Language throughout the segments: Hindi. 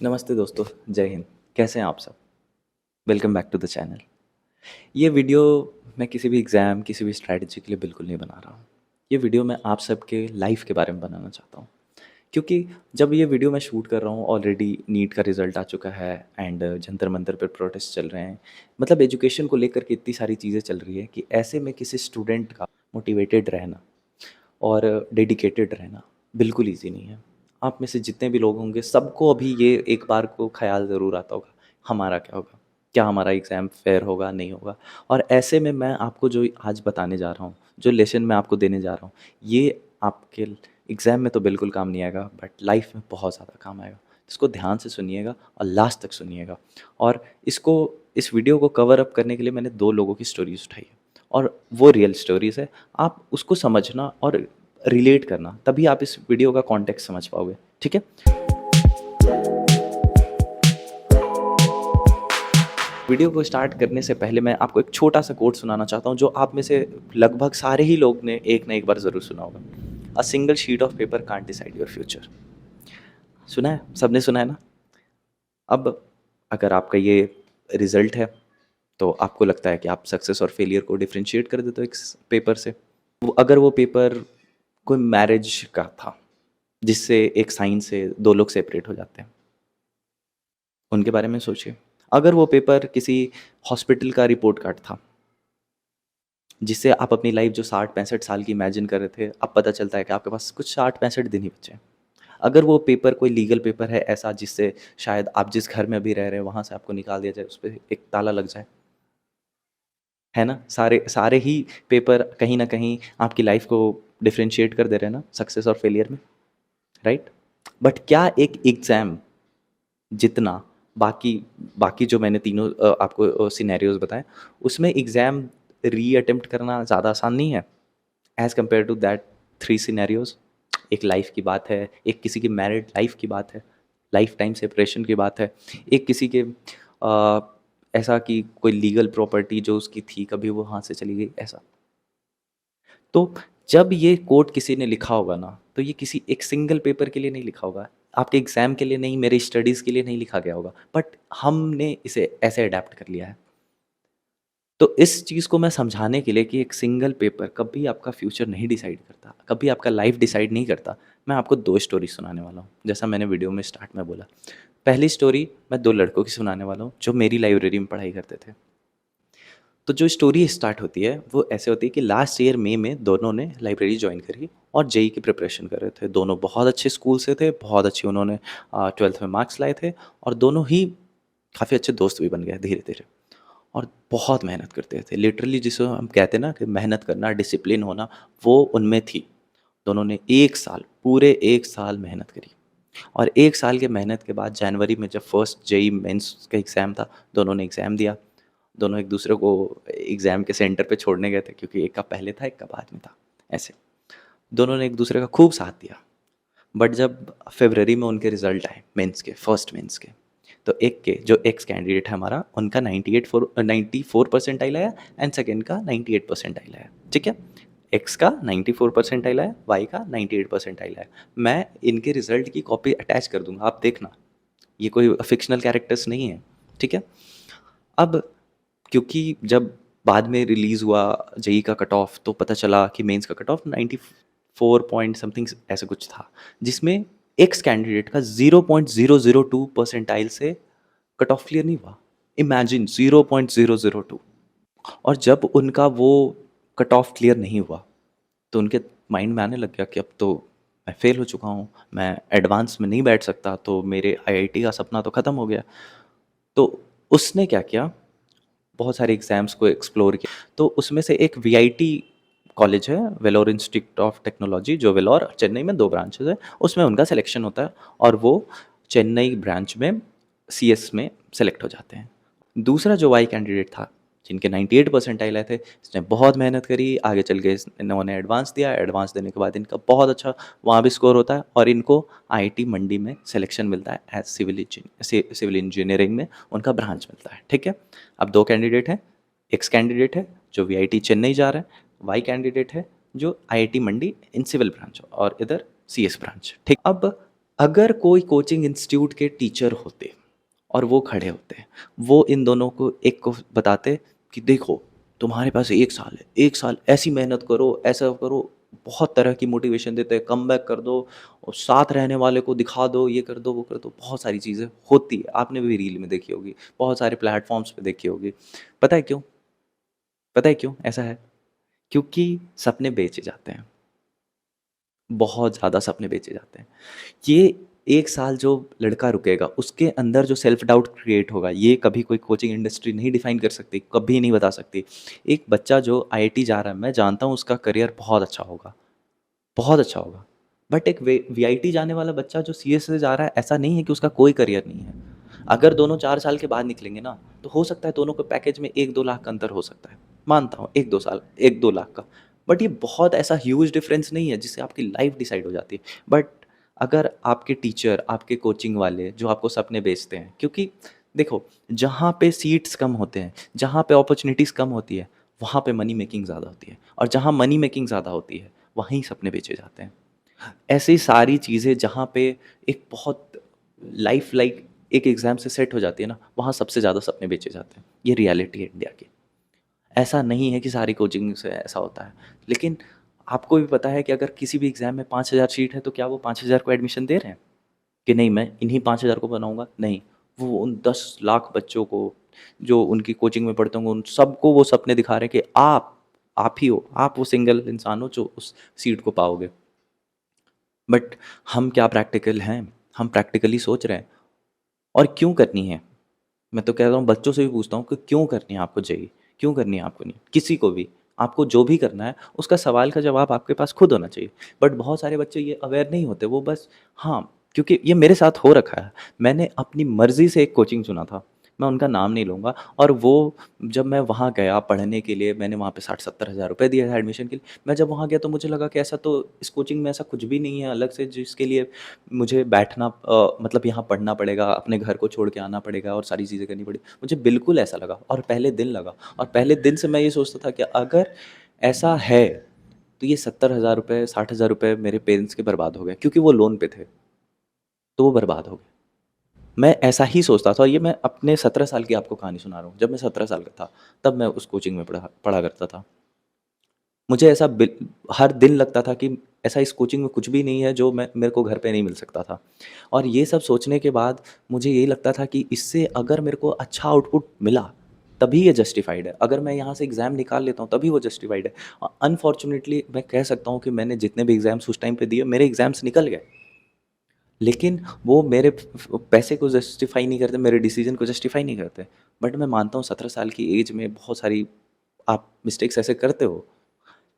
नमस्ते दोस्तों, जय हिंद। कैसे हैं आप सब? Welcome back to the channel. ये वीडियो मैं किसी भी एग्ज़ाम, किसी भी स्ट्रैटेजी के लिए बिल्कुल नहीं बना रहा हूँ। ये वीडियो मैं आप सबके लाइफ के बारे में बनाना चाहता हूँ। क्योंकि जब ये वीडियो मैं शूट कर रहा हूँ, ऑलरेडी नीट का रिज़ल्ट आ चुका है एंड जंतर मंतर पर प्रोटेस्ट चल रहे हैं। मतलब एजुकेशन को लेकर के इतनी सारी चीज़ें चल रही है कि ऐसे में किसी स्टूडेंट का मोटिवेटेड रहना और डेडिकेटेड रहना बिल्कुल ईजी नहीं है। आप में से जितने भी लोग होंगे सबको अभी ये एक बार को ख्याल ज़रूर आता होगा, हमारा क्या होगा? क्या हमारा एग्ज़ाम फेयर होगा, नहीं होगा? और ऐसे में मैं आपको जो आज बताने जा रहा हूँ, जो लेसन मैं आपको देने जा रहा हूँ, ये आपके एग्ज़ाम में तो बिल्कुल काम नहीं आएगा, बट लाइफ में बहुत ज़्यादा काम आएगा। इसको ध्यान से सुनिएगा और लास्ट तक सुनिएगा। और इस वीडियो को कवर अप करने के लिए मैंने 2 लोगों की स्टोरीज़ उठाई है और वो रियल स्टोरीज़ है। आप उसको समझना और रिलेट करना, तभी आप इस वीडियो का कॉन्टेक्स्ट समझ पाओगे, ठीक है? वीडियो को स्टार्ट करने से पहले मैं आपको एक छोटा सा कोट सुनाना चाहता हूँ, जो आप में से लगभग सारे ही लोग ने एक ना एक बार ज़रूर सुना होगा। A single sheet of paper can't decide your future. सुना है? सबने सुना है ना? अब अगर आपका ये रिज़ल्ट है, तो आपको लगता है कि आप सक्सेस और फेलियर को डिफरेंशिएट कर देते हो एक पेपर से। अगर वो पेपर कोई मैरिज का था, जिससे एक साइन से 2 लोग सेपरेट हो जाते हैं, उनके बारे में सोचिए। अगर वो पेपर किसी हॉस्पिटल का रिपोर्ट कार्ड था, जिससे आप अपनी लाइफ जो 60-65 साल की इमेजिन कर रहे थे, अब पता चलता है कि आपके पास कुछ 60-65 दिन ही बचे हैं। अगर वो पेपर कोई लीगल पेपर है ऐसा, जिससे शायद आप जिस घर में अभी रह रहे हैं वहाँ से आपको निकाल दिया जाए, उस पे एक ताला लग जाए, है ना? सारे सारे ही पेपर कहीं न कहीं आपकी लाइफ को डिफरेंशिएट कर दे रहे हैं ना, सक्सेस और फेलियर में, राइट? बट क्या एक एग्ज़ाम जितना बाकी बाकी जो मैंने तीनों आपको सिनेरियोज़ बताएँ, उसमें एग्ज़ाम री-अटेम्प्ट करना ज़्यादा आसान नहीं है, as compare to that 3 scenarios. एक लाइफ़ की बात है, एक किसी की मैरिड लाइफ़ की बात है, लाइफ़ टाइम सेपरेशन की बात है, एक किसी के ऐसा कि कोई लीगल प्रॉपर्टी जो उसकी थी, कभी वो हाथ से चली गई, ऐसा। तो जब ये कोड किसी ने लिखा होगा ना, तो ये किसी एक सिंगल पेपर के लिए नहीं लिखा होगा, आपके एग्ज़ाम के लिए नहीं, मेरे स्टडीज़ के लिए नहीं लिखा गया होगा, बट हमने इसे ऐसे अडैप्ट कर लिया है। तो इस चीज़ को मैं समझाने के लिए कि एक सिंगल पेपर कभी आपका फ्यूचर नहीं डिसाइड करता, कभी आपका लाइफ़ डिसाइड नहीं करता, मैं आपको 2 स्टोरी सुनाने वाला हूँ, जैसा मैंने वीडियो में स्टार्ट में बोला। पहली स्टोरी मैं 2 लड़कों की सुनाने वाला हूँ, जो मेरी लाइब्रेरी में पढ़ाई करते थे। तो जो स्टोरी स्टार्ट होती है वो ऐसे होती है कि लास्ट ईयर मई में दोनों ने लाइब्रेरी ज्वाइन करी और जेई की प्रिपरेशन कर रहे थे। दोनों बहुत अच्छे स्कूल से थे, बहुत अच्छे उन्होंने 12th में मार्क्स लाए थे और दोनों ही काफ़ी अच्छे दोस्त भी बन गए धीरे धीरे और बहुत मेहनत करते थे। लिटरली जिसे हम कहते हैं ना कि मेहनत करना, डिसिप्लिन होना, वो उनमें थी। दोनों ने 1 साल, पूरे 1 साल मेहनत करी और 1 साल के मेहनत के बाद जनवरी में जब फर्स्ट जेई मेंस का एग्ज़ाम था, दोनों ने एग्ज़ाम दिया। दोनों एक दूसरे को एग्ज़ाम के सेंटर पे छोड़ने गए थे, क्योंकि एक का पहले था, एक का बाद में था, ऐसे। दोनों ने एक दूसरे का खूब साथ दिया। बट जब फरवरी में उनके रिज़ल्ट आए मेंस के, फर्स्ट मेंस के, तो एक के जो एक्स कैंडिडेट है हमारा, उनका 94 परसेंटाइल आया एंड सेकंड का 98 परसेंटाइल आया, ठीक है? एक्स का 94 परसेंटाइल आया, वाई का 98 परसेंटाइल आया। मैं इनके रिज़ल्ट की कॉपी अटैच कर दूँगा, आप देखना। ये कोई फ़िक्शनल कैरेक्टर्स नहीं है, ठीक है? अब क्योंकि जब बाद में रिलीज़ हुआ जेईई का कट ऑफ, तो पता चला कि मेंस का कट ऑफ 94 पॉइंट समथिंग ऐसा कुछ था, जिसमें एक्स कैंडिडेट का 0.002 परसेंटाइल से कट ऑफ क्लियर नहीं हुआ। इमेजिन 0.002। और जब उनका वो कट ऑफ क्लियर नहीं हुआ, तो उनके माइंड में आने लग गया कि अब तो मैं फेल हो चुका हूँ, मैं एडवांस में नहीं बैठ सकता, तो मेरे आईआईटी का सपना तो ख़त्म हो गया। तो उसने क्या किया, बहुत सारे एग्ज़ाम्स को एक्सप्लोर किया। तो उसमें से एक वीआईटी कॉलेज है, वेलोर इंस्टीट्यूट ऑफ टेक्नोलॉजी, जो वेलोर चेन्नई में 2 ब्रांचेज़ है, उसमें उनका सिलेक्शन होता है और वो चेन्नई ब्रांच में सीएस में सेलेक्ट हो जाते हैं। दूसरा जो वाई कैंडिडेट था, जिनके 98 परसेंटाइल आए थे, इसने बहुत मेहनत करी, आगे चल के इन्होंने एडवांस दिया, एडवांस देने के बाद इनका बहुत अच्छा वहाँ भी स्कोर होता है और इनको आईआईटी मंडी में सिलेक्शन मिलता है एज सिविल इंजीनियरिंग में उनका ब्रांच मिलता है, ठीक है? अब 2 कैंडिडेट हैं, एक्स कैंडिडेट है जो वीआईटी चेन्नई जा रहा है, वाई कैंडिडेट है जो IIT Mandi in civil branch और इधर सीएस ब्रांच, ठीक? अब अगर कोई कोचिंग इंस्टीट्यूट के टीचर होते और वो खड़े होते, वो इन दोनों को एक को बताते कि देखो तुम्हारे पास 1 साल है, 1 साल ऐसी मेहनत करो, ऐसा करो, बहुत तरह की मोटिवेशन देते हैं, कम बैक कर दो और साथ रहने वाले को दिखा दो, ये कर दो वो कर दो, बहुत सारी चीज़ें होती है, आपने भी रील में देखी होगी, बहुत सारे प्लेटफॉर्म्स पे देखी होगी। पता है क्यों? पता है क्यों ऐसा है? क्योंकि सपने बेचे जाते हैं, बहुत ज़्यादा सपने बेचे जाते हैं। ये 1 साल जो लड़का रुकेगा उसके अंदर जो सेल्फ डाउट क्रिएट होगा, ये कभी कोई कोचिंग इंडस्ट्री नहीं डिफाइन कर सकती, कभी नहीं बता सकती। एक बच्चा जो आईआईटी जा रहा है, मैं जानता हूँ उसका करियर बहुत अच्छा होगा, बहुत अच्छा होगा। बट एक वीआईटी जाने वाला बच्चा जो सीएस से जा रहा है, ऐसा नहीं है कि उसका कोई करियर नहीं है। अगर दोनों 4 साल के बाद निकलेंगे ना, तो हो सकता है दोनों के पैकेज में 1-2 लाख का अंतर हो सकता है, मानता हूँ 1-2 साल 1-2 लाख का। बट ये बहुत ऐसा ह्यूज डिफरेंस नहीं है जिससे आपकी लाइफ डिसाइड हो जाती है। बट अगर आपके टीचर, आपके कोचिंग वाले जो आपको सपने बेचते हैं, क्योंकि देखो जहाँ पे सीट्स कम होते हैं, जहाँ पे अपॉर्चुनिटीज़ कम होती है, वहाँ पे मनी मेकिंग ज़्यादा होती है, और जहाँ मनी मेकिंग ज़्यादा होती है वहीं सपने बेचे जाते हैं। ऐसी सारी चीज़ें जहाँ पे एक बहुत लाइफ लाइक एक एग्ज़ाम से सेट हो जाती है ना, वहाँ सबसे ज़्यादा सपने बेचे जाते हैं। ये रियलिटी है इंडिया की। ऐसा नहीं है कि सारी कोचिंग से ऐसा होता है। लेकिन आपको भी पता है कि अगर किसी भी एग्ज़ाम में 5,000 सीट है तो क्या वो 5,000 को एडमिशन दे रहे हैं? कि नहीं मैं इन्हीं 5,000 को बनाऊँगा? नहीं, वो उन 10 लाख बच्चों को जो उनकी कोचिंग में पढ़ते होंगे, उन सबको वो सपने दिखा रहे हैं कि आप ही हो, आप वो सिंगल इंसान हो जो उस सीट को पाओगे। बट हम क्या प्रैक्टिकल हैं? हम प्रैक्टिकली सोच रहे हैं। और क्यों करनी है? मैं तो कह रहा हूँ, बच्चों से भी पूछता हूँ कि क्यों करनी है आपको जेईई? क्यों करनी है आपको नहीं? किसी को भी, आपको जो भी करना है उसका सवाल का जवाब आपके पास खुद होना चाहिए। बट बहुत सारे बच्चे ये अवेयर नहीं होते, वो बस हाँ, क्योंकि ये मेरे साथ हो रखा है। मैंने अपनी मर्ज़ी से एक कोचिंग चुना था, मैं उनका नाम नहीं लूँगा। और वो जब मैं वहाँ गया पढ़ने के लिए, मैंने वहाँ पे 60-70 हज़ार रुपए दिए थे एडमिशन के लिए। मैं जब वहाँ गया तो मुझे लगा कि ऐसा तो इस कोचिंग में ऐसा कुछ भी नहीं है अलग से जिसके लिए मुझे बैठना मतलब यहाँ पढ़ना पड़ेगा, अपने घर को छोड़ के आना पड़ेगा और सारी चीज़ें करनी पड़ी। मुझे बिल्कुल ऐसा लगा और पहले दिन लगा, और पहले दिन से मैं ये सोचता था कि अगर ऐसा है तो ये 70,000 रुपए, 60,000 रुपए मेरे पेरेंट्स के बर्बाद हो गए, क्योंकि वो लोन पे थे, तो वो बर्बाद हो गए। मैं ऐसा ही सोचता था, और ये मैं अपने 17 साल की आपको कहानी सुना रहा हूँ। जब मैं 17 साल का था, तब मैं उस कोचिंग में पढ़ा पढ़ा करता था। मुझे ऐसा हर दिन लगता था कि ऐसा इस कोचिंग में कुछ भी नहीं है जो मैं मेरे को घर पे नहीं मिल सकता था। और ये सब सोचने के बाद मुझे यही लगता था कि इससे अगर मेरे को अच्छा आउटपुट मिला, तभी ये जस्टिफाइड है। अगर मैं यहाँ से एग्ज़ाम निकाल लेता हूँ, तभी वो जस्टिफाइड है। अनफॉर्चुनेटली मैं कह सकता हूँ कि मैंने जितने भी एग्ज़ाम्स उस टाइम पे दिए, मेरे एग्ज़ाम्स निकल गए। लेकिन वो मेरे पैसे को जस्टिफाई नहीं करते, मेरे डिसीजन को जस्टिफाई नहीं करते। बट मैं मानता हूँ 17 साल की एज में बहुत सारी आप मिस्टेक्स ऐसे करते हो।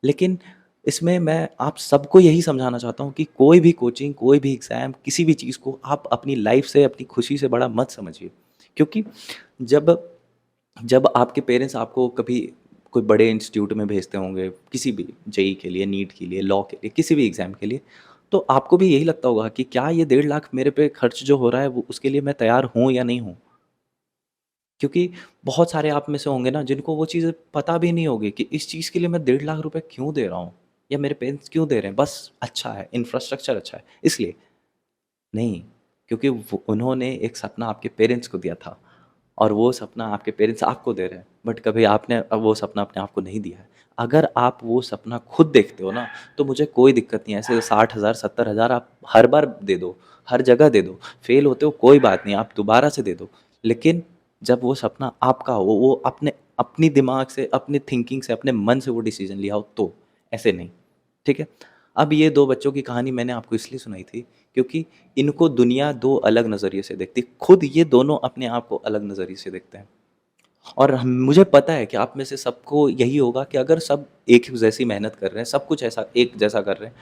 लेकिन इसमें मैं आप सबको यही समझाना चाहता हूँ कि कोई भी कोचिंग, कोई भी एग्ज़ाम, किसी भी चीज़ को आप अपनी लाइफ से, अपनी खुशी से बड़ा मत समझिए। क्योंकि जब जब आपके पेरेंट्स आपको कभी कोई बड़े इंस्टीट्यूट में भेजते होंगे, किसी भी जेईई के लिए, नीट के लिए, लॉ के लिए, किसी भी एग्ज़ाम के लिए, तो आपको भी यही लगता होगा कि क्या ये 1.5 लाख मेरे पे खर्च जो हो रहा है, वो उसके लिए मैं तैयार हूँ या नहीं हूँ? क्योंकि बहुत सारे आप में से होंगे ना जिनको वो चीज़ें पता भी नहीं होगी कि इस चीज़ के लिए मैं 1.5 लाख रुपए क्यों दे रहा हूँ, या मेरे पेरेंट्स क्यों दे रहे हैं, बस अच्छा है, इंफ्रास्ट्रक्चर अच्छा है इसलिए। नहीं, क्योंकि वो उन्होंने एक सपना आपके पेरेंट्स को दिया था, और वो सपना आपके पेरेंट्स आपको दे रहे हैं, बट कभी आपने अब वो सपना अपने आप को नहीं दिया है। अगर आप वो सपना खुद देखते हो ना, तो मुझे कोई दिक्कत नहीं है, ऐसे 60,000 70,000 आप हर बार दे दो, हर जगह दे दो, फेल होते हो कोई बात नहीं, आप दोबारा से दे दो। लेकिन जब वो सपना आपका हो, वो अपने अपनी दिमाग से, अपनी थिंकिंग से, अपने मन से वो डिसीजन लिया हो, तो ऐसे नहीं। ठीक है? अब ये 2 बच्चों की कहानी मैंने आपको इसलिए सुनाई थी क्योंकि इनको दुनिया 2 अलग नज़रिए से देखती है। खुद ये दोनों अपने आप को अलग नज़रिए से देखते हैं। और मुझे पता है कि आप में से सबको यही होगा कि अगर सब एक जैसी मेहनत कर रहे हैं, सब कुछ ऐसा एक जैसा कर रहे हैं,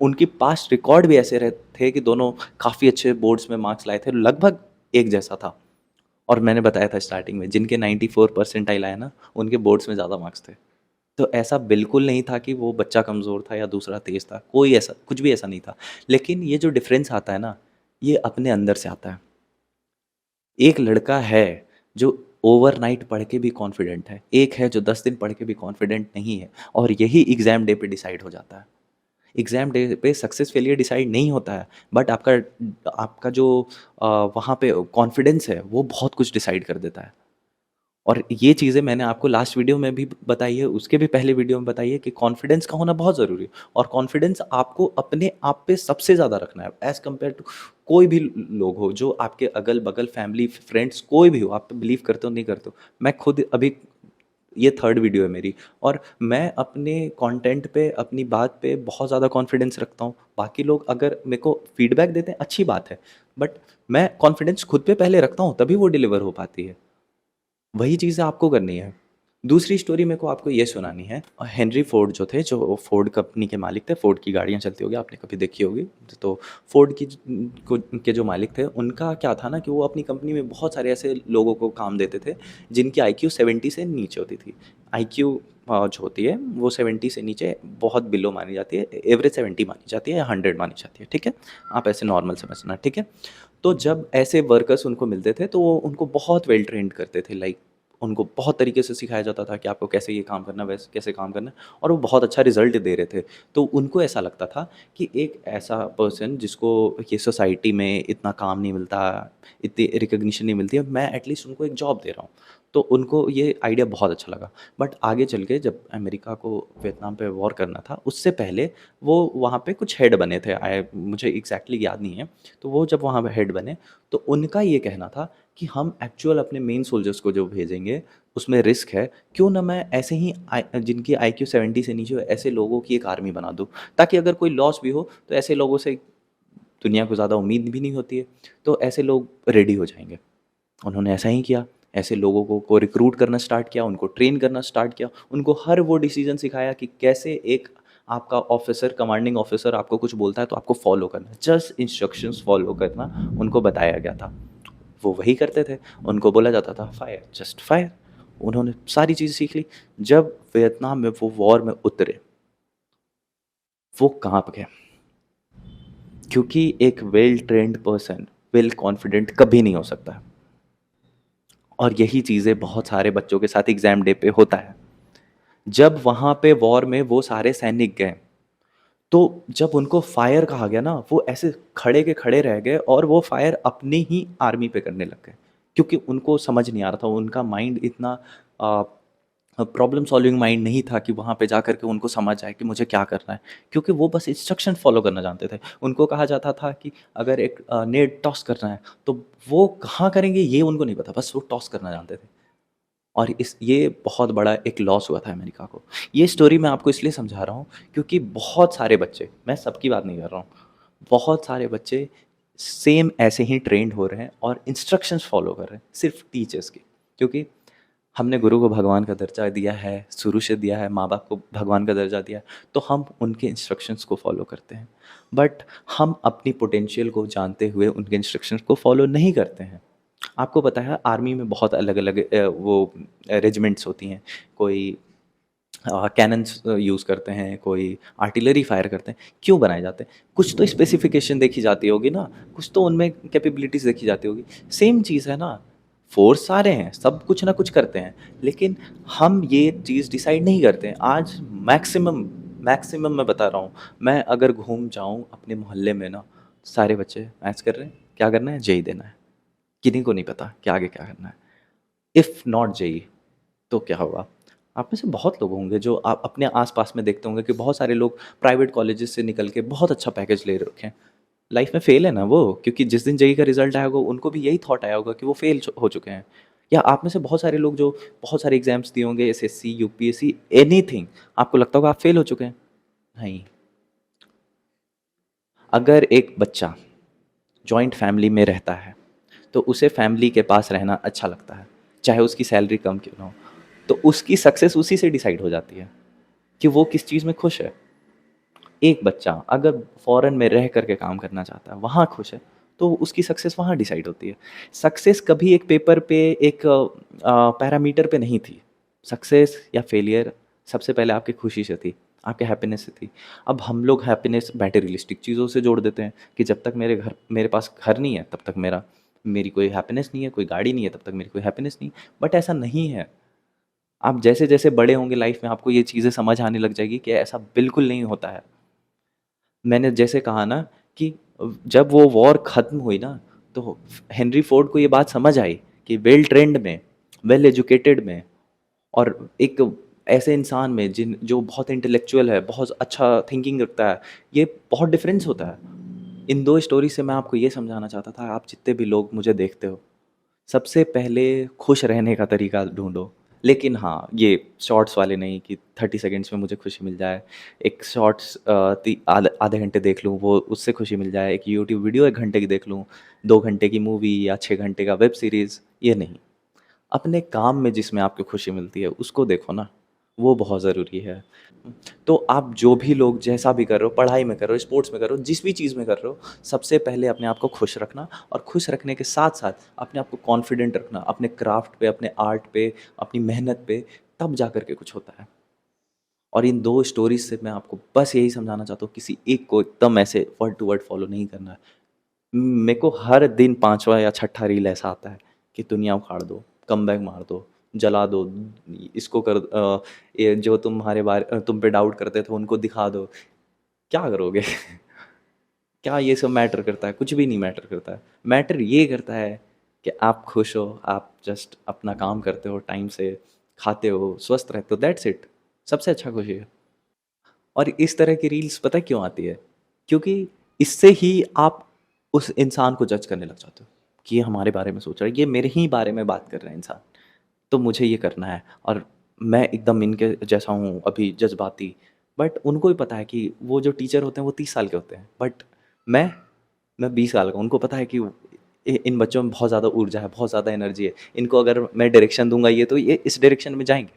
उनकी पास्ट रिकॉर्ड भी ऐसे रहे थे कि दोनों काफ़ी अच्छे बोर्ड्स में मार्क्स लाए थे, लगभग एक जैसा था। और मैंने बताया था स्टार्टिंग में, जिनके 94 परसेंटाइल आए ना, उनके बोर्ड्स में ज़्यादा मार्क्स थे। तो ऐसा बिल्कुल नहीं था कि वो बच्चा कमज़ोर था या दूसरा तेज़ था, कोई ऐसा कुछ भी ऐसा नहीं था। लेकिन ये जो डिफ़रेंस आता है ना, ये अपने अंदर से आता है। एक लड़का है जो ओवरनाइट पढ़ के भी कॉन्फिडेंट है, एक है जो 10 दिन पढ़ के भी कॉन्फिडेंट नहीं है, और यही एग्ज़ाम डे पे डिसाइड हो जाता है। एग्ज़ाम डे पे सक्सेस फेलियर डिसाइड नहीं होता है, बट आपका आपका जो वहाँ पे कॉन्फिडेंस है वो बहुत कुछ डिसाइड कर देता है। और ये चीज़ें मैंने आपको लास्ट वीडियो में भी बताई है, उसके भी पहले वीडियो में बताई है कि कॉन्फिडेंस का होना बहुत ज़रूरी है। और कॉन्फिडेंस आपको अपने आप पे सबसे ज़्यादा रखना है एज़ कम्पेयर टू कोई भी लोग हो, जो आपके अगल-बगल फैमिली, फ्रेंड्स कोई भी हो, आप पे बिलीव करते हो नहीं करते हो। मैं खुद अभी ये थर्ड वीडियो है मेरी, और मैं अपने कंटेंट पे, अपनी बात पे बहुत ज़्यादा कॉन्फिडेंस रखता हूँ। बाकी लोग अगर मेरे को फीडबैक देते हैं अच्छी बात है, बट मैं कॉन्फिडेंस खुद पे पहले रखता हूँ तभी वो डिलीवर हो पाती है। वही चीज़ें आपको करनी है। दूसरी स्टोरी मेरे को आपको ये सुनानी है। हेनरी फ़ोर्ड जो थे, जो फ़ोर्ड कंपनी के मालिक थे, फ़ोर्ड की गाड़ियाँ चलती होगी, आपने कभी देखी होगी। तो फ़ोर्ड की को के जो मालिक थे, उनका क्या था ना कि वो अपनी कंपनी में बहुत सारे ऐसे लोगों को काम देते थे, जिनकी आईक्यू 70 से नीचे होती थी। आईक्यू जो होती है वो 70 से नीचे बहुत बिलो मानी जाती है, एवरेज 70 मानी जाती है या 100 मानी जाती है, ठीक है? आप ऐसे नॉर्मल समझना, ठीक है? तो जब ऐसे वर्कर्स उनको मिलते थे तो वो उनको बहुत वेल ट्रेन्ड करते थे, लाइक उनको बहुत तरीके से सिखाया जाता था कि आपको कैसे ये काम करना है, वैसे कैसे काम करना है, और वो बहुत अच्छा रिजल्ट दे रहे थे। तो उनको ऐसा लगता था कि एक ऐसा पर्सन जिसको ये सोसाइटी में इतना काम नहीं मिलता, इतनी रिकॉग्निशन नहीं मिलती है, मैं एटलीस्ट उनको एक जॉब दे रहा हूँ। तो उनको ये आइडिया बहुत अच्छा लगा। बट आगे चल के जब अमेरिका को वियतनाम पे वॉर करना था, उससे पहले वो वहाँ पे कुछ हेड बने थे, मुझे एग्जैक्टली याद नहीं है। तो वो जब वहाँ पे हेड बने, तो उनका ये कहना था कि हम एक्चुअल अपने मेन सोल्जर्स को जो भेजेंगे, उसमें रिस्क है, क्यों ना मैं ऐसे ही जिनकी आईक्यू 70 से नीचे हो, ऐसे लोगों की एक आर्मी बना दूँ, ताकि अगर कोई लॉस भी हो तो ऐसे लोगों से दुनिया को ज़्यादा उम्मीद भी नहीं होती है, तो ऐसे लोग रेडी हो जाएंगे। उन्होंने ऐसा ही किया, ऐसे लोगों को रिक्रूट करना स्टार्ट किया, उनको ट्रेन करना स्टार्ट किया, उनको हर वो डिसीजन सिखाया कि कैसे एक आपका ऑफिसर, कमांडिंग ऑफिसर आपको कुछ बोलता है तो आपको फॉलो करना, जस्ट इंस्ट्रक्शंस फॉलो करना उनको बताया गया था। वो वही करते थे, उनको बोला जाता था फायर, जस्ट फायर। उन्होंने सारी चीज़ सीख ली। जब वियतनाम में वो वॉर में उतरे, वो काँप गए, क्योंकि एक well trained person well confident कभी नहीं हो सकता। और यही चीज़ें बहुत सारे बच्चों के साथ एग्ज़ाम डे पे होता है। जब वहाँ पे वॉर में वो सारे सैनिक गए, तो जब उनको फायर कहा गया ना, वो ऐसे खड़े के खड़े रह गए और वो फायर अपनी ही आर्मी पे करने लग गए, क्योंकि उनको समझ नहीं आ रहा था, उनका माइंड इतना प्रॉब्लम सॉल्विंग माइंड नहीं था कि वहाँ पे जा कर के उनको समझ आए कि मुझे क्या करना है, क्योंकि वो बस इंस्ट्रक्शन फॉलो करना जानते थे। उनको कहा जाता था कि अगर एक नेट टॉस करना है, तो वो कहाँ करेंगे ये उनको नहीं पता, बस वो टॉस करना जानते थे। और इस ये बहुत बड़ा एक लॉस हुआ था अमेरिका को। ये स्टोरी मैं आपको इसलिए समझा रहा हूँ, क्योंकि बहुत सारे बच्चे, मैं सबकी बात नहीं कर रहा हूँ, बहुत सारे बच्चे सेम ऐसे ही ट्रेंड हो रहे हैं और इंस्ट्रक्शंस फॉलो कर रहे हैं सिर्फ टीचर्स की, क्योंकि हमने गुरु को भगवान का दर्जा दिया है, शुरू से दिया है, माँ बाप को भगवान का दर्जा दिया है, तो हम उनके इंस्ट्रक्शंस को फॉलो करते हैं। बट हम अपनी पोटेंशियल को जानते हुए उनके इंस्ट्रक्शंस को फॉलो नहीं करते हैं। आपको पता है आर्मी में बहुत अलग-अलग वो रेजिमेंट्स होती हैं। कोई कैनन्स यूज़ करते हैं, कोई आर्टिलरी फायर करते हैं। क्यों बनाए जाते हैं? कुछ तो स्पेसिफिकेशन देखी जाती होगी ना, कुछ तो उनमें कैपेबिलिटीज़ देखी जाती होगी। सेम चीज़ है ना, फोर्स सारे हैं, सब कुछ ना कुछ करते हैं, लेकिन हम ये चीज़ डिसाइड नहीं करते हैं। आज मैक्सिमम मैक्सिमम मैं बता रहा हूँ, मैं अगर घूम जाऊँ अपने मोहल्ले में ना, सारे बच्चे मैथ्स कर रहे हैं, क्या करना है? जेईई देना है। किन्हीं को नहीं पता कि आगे क्या करना है। इफ़ नॉट जेईई तो क्या होगा? आप में से बहुत लोग होंगे जो आप अपने आस-पास में देखते होंगे कि बहुत सारे लोग प्राइवेट कॉलेजेस से निकल के बहुत अच्छा पैकेज ले रखे हैं। लाइफ में फेल है ना वो, क्योंकि जिस दिन जेईई का रिजल्ट आया होगा उनको भी यही थॉट आया होगा कि वो फेल हो चुके हैं। या आप में से बहुत सारे लोग जो बहुत सारे एग्ज़ाम्स दिए होंगे, एसएससी, यूपीएससी, एनीथिंग, आपको लगता होगा आप फेल हो चुके हैं। नहीं, अगर एक बच्चा जॉइंट फैमिली में रहता है, तो उसे फैमिली के पास रहना अच्छा लगता है, चाहे उसकी सैलरी कम क्यों ना हो। तो उसकी सक्सेस उसी से डिसाइड हो जाती है कि वो किस चीज़ में खुश है। एक बच्चा अगर फॉरेन में रह कर के काम करना चाहता है, वहाँ खुश है, तो उसकी सक्सेस वहाँ डिसाइड होती है। सक्सेस कभी एक पेपर पे, एक पैरामीटर पे नहीं थी। सक्सेस या फेलियर सबसे पहले आपकी खुशी से थी, आपके हैप्पीनेस से थी। अब हम लोग हैप्पीनेस मटेरियलिस्टिक चीज़ों से जोड़ देते हैं कि जब तक मेरे पास घर नहीं है, तब तक मेरी कोई हैप्पीनेस नहीं है, कोई गाड़ी नहीं है, तब तक मेरी कोई हैप्पीनेस नहीं। बट ऐसा नहीं है। आप जैसे-जैसे बड़े होंगे लाइफ में, आपको ये चीज़ें समझ आने लग जाएगी कि ऐसा बिल्कुल नहीं होता है। मैंने जैसे कहा ना कि जब वो वॉर ख़त्म हुई ना, तो हेनरी फोर्ड को ये बात समझ आई कि वेल ट्रेंड में, वेल एजुकेटेड में और एक ऐसे इंसान में जिन जो बहुत इंटेलेक्चुअल है, बहुत अच्छा थिंकिंग रखता है, ये बहुत डिफरेंस होता है। इन 2 स्टोरी से मैं आपको ये समझाना चाहता था, आप जितने भी लोग मुझे देखते हो, सबसे पहले खुश रहने का तरीका ढूँढो। लेकिन हाँ, ये शॉर्ट्स वाले नहीं कि 30 सेकंड्स में मुझे खुशी मिल जाए। एक शॉर्ट्स आधे घंटे देख लूँ, वो उससे खुशी मिल जाए। एक यूट्यूब वीडियो 1 घंटे की देख लूँ, 2 घंटे की मूवी या 6 घंटे का वेब सीरीज़, ये नहीं। अपने काम में जिसमें आपको खुशी मिलती है, उसको देखो ना, वो बहुत ज़रूरी है। तो आप जो भी लोग जैसा भी कर रहे हो, पढ़ाई में कर रहे हो, स्पोर्ट्स में कर रहे हो, जिस भी चीज़ में कर रहे हो, सबसे पहले अपने आप को खुश रखना और खुश रखने के साथ-साथ अपने आप को कॉन्फिडेंट रखना, अपने क्राफ्ट पे, अपने आर्ट पे, अपनी मेहनत पे, तब जा कर के कुछ होता है। और इन 2 स्टोरीज़ से मैं आपको बस यही समझाना चाहता हूँ, किसी एक को एकदम ऐसे वर्ड टू वर्ड फॉलो नहीं करना है। मेरे को हर दिन 5वां या छठा रील ऐसा आता है कि दुनिया उखाड़ दो, कमबैक मार दो, जला दो, इसको कर ये जो तुम पे डाउट करते थे उनको दिखा दो। क्या करोगे? क्या ये सब मैटर करता है? कुछ भी नहीं मैटर करता है। मैटर ये करता है कि आप खुश हो, आप जस्ट अपना काम करते हो, टाइम से खाते हो, स्वस्थ रहते हो, दैट्स इट। सबसे अच्छा खुशी है। और इस तरह की रील्स पता है क्यों आती है? क्योंकि इससे ही आप उस इंसान को जज करने लग जाते हो कि ये हमारे बारे में सोच रहा है, ये मेरे ही बारे में बात कर रहा है इंसान, तो मुझे ये करना है और मैं एकदम इनके जैसा हूँ अभी जज्बाती। बट उनको भी पता है कि वो जो टीचर होते हैं वो 30 साल के होते हैं, बट मैं मैं 20 साल का हूँ। उनको पता है कि इन बच्चों में बहुत ज़्यादा ऊर्जा है, बहुत ज़्यादा एनर्जी है, इनको अगर मैं डायरेक्शन दूंगा ये तो ये इस डायरेक्शन में जाएंगे।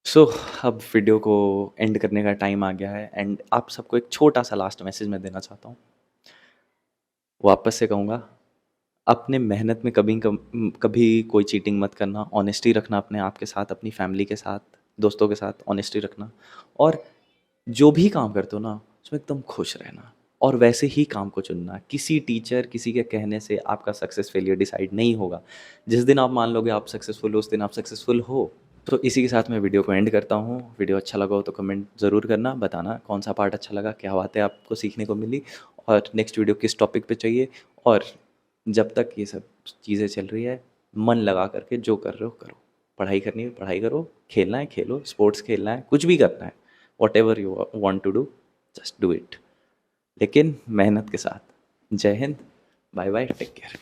सो अब वीडियो को एंड करने का टाइम आ गया है एंड आप सबको एक छोटा सा लास्ट मैसेज मैं देना चाहता हूँ। वापस से कहूँगा, अपने मेहनत में कभी कोई चीटिंग मत करना, ऑनेस्टी रखना अपने आप के साथ, अपनी फैमिली के साथ, दोस्तों के साथ ऑनेस्टी रखना और जो भी काम करते हो ना उसमें एकदम खुश रहना और वैसे ही काम को चुनना। किसी टीचर, किसी के कहने से आपका सक्सेस फेलियर डिसाइड नहीं होगा। जिस दिन आप मान लोगे आप सक्सेसफुल हो, उस दिन आप सक्सेसफुल हो। तो इसी के साथ मैं वीडियो को एंड करता हूँ। वीडियो अच्छा लगा हो तो कमेंट ज़रूर करना, बताना कौन सा पार्ट अच्छा लगा, क्या बातें आपको सीखने को मिली और नेक्स्ट वीडियो किस टॉपिक पे चाहिए। और जब तक ये सब चीज़ें चल रही है, मन लगा करके जो कर रहे हो करो। पढ़ाई करनी है पढ़ाई करो, खेलना है खेलो, स्पोर्ट्स खेलना है, कुछ भी करना है, whatever you want to do, just do it, लेकिन मेहनत के साथ। जय हिंद, बाय बाय, टेक केयर।